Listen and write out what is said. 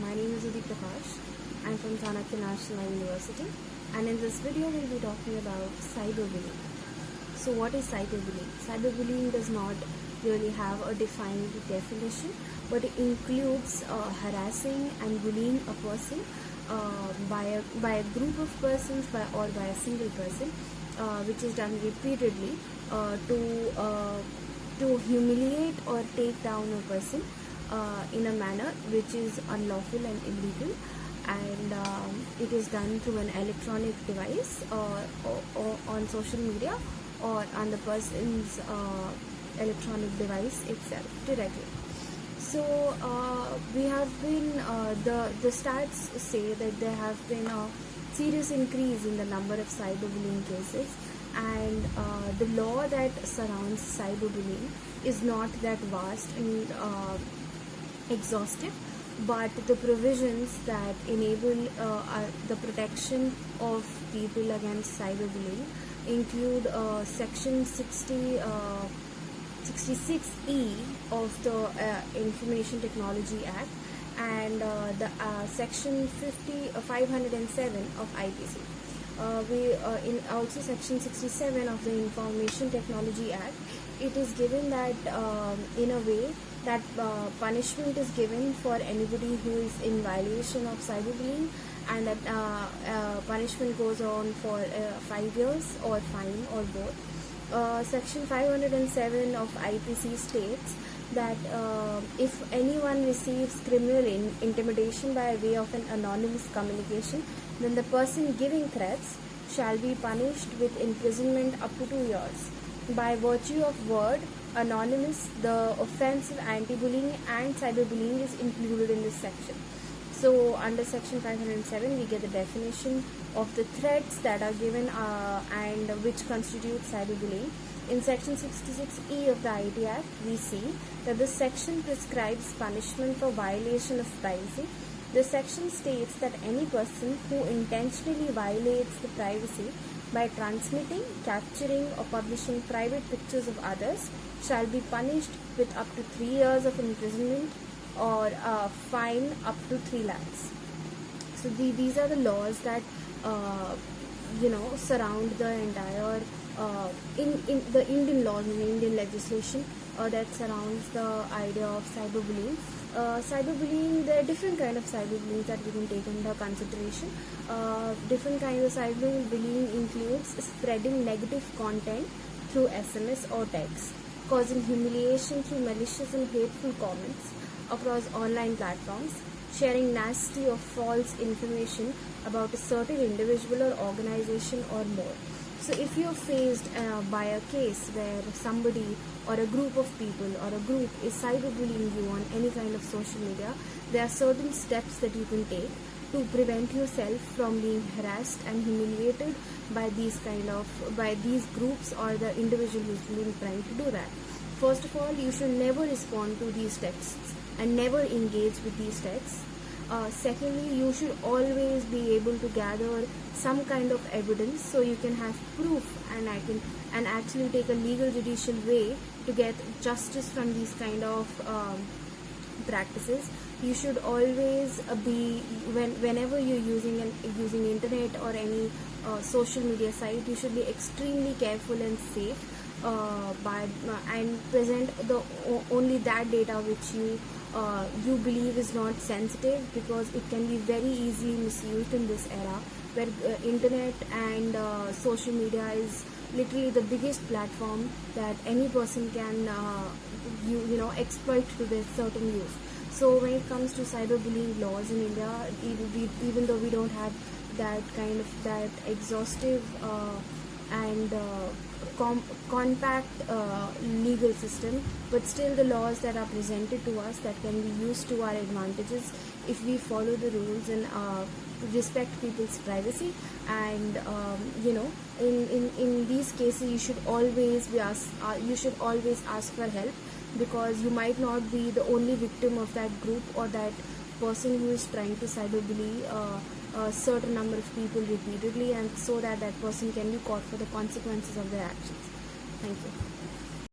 my name is Udit Prakash. I'm from Chanakya National University, and in this video we'll be talking about cyberbullying. So what is cyberbullying? Cyberbullying does not really have a defined definition, but it includes harassing and bullying a person by a group of persons or by a single person, which is done repeatedly to humiliate or take down a person in a manner which is unlawful and illegal, and it is done through an electronic device or on social media or on the person's electronic device itself directly. So we have been the stats say that there have been a serious increase in the number of cyberbullying cases, and the law that surrounds cyberbullying is not that vast and exhaustive, but the provisions that enable the protection of people against cyberbullying include section 66E of the Information Technology Act and the section 507 of IPC. In also section 67 of the Information Technology Act, it is given that in a way that punishment is given for anybody who is in violation of cyberbullying, and that punishment goes on for 5 years or fine or both. Section 507 of IPC states that if anyone receives criminal intimidation by way of an anonymous communication, then the person giving threats shall be punished with imprisonment up to 2 years. By virtue of word anonymous, the offense of anti-bullying and cyberbullying is included in this section. So under section 507 we get the definition of the threats that are given and which constitute cyberbullying. In section 66E of the IT Act, we see that this section prescribes punishment for violation of privacy. The section states that any person who intentionally violates the privacy by transmitting, capturing or publishing private pictures of others shall be punished with up to 3 years of imprisonment or a fine up to 3 lakhs. So these are the laws that surround the entire in the Indian laws and Indian legislation that surrounds the idea of cyberbullying. Cyberbullying, there are different kinds of cyberbullying that we can take under consideration. Different kinds of cyberbullying includes spreading negative content through SMS or text, causing humiliation through malicious and hateful comments across online platforms, sharing nasty or false information about a certain individual or organization or more. So if you're faced by a case where somebody or a group of people or a group is cyberbullying you on any kind of social media, there are certain steps that you can take to prevent yourself from being harassed and humiliated by these groups or the individual who's been trying to do that. First of all, you should never respond to these texts and never engage with these texts. Secondly, you should always be able to gather some kind of evidence so you can have proof and actually take a legal judicial way to get justice from these kind of practices. You should always be whenever you're using internet or any social media site, you should be extremely careful and safe and present only that data which you believe is not sensitive, because it can be very easily misused in this era where internet and social media is literally the biggest platform that any person can exploit to their certain use. So when it comes to cyberbullying laws in India, even though we don't have that exhaustive and compact legal system, but still the laws that are presented to us that can be used to our advantages if we follow the rules and respect people's privacy. And in these cases you should always ask for help, because you might not be the only victim of that group or that person who is trying to cyberbully a certain number of people repeatedly, and so that person can be caught for the consequences of their actions. Thank you.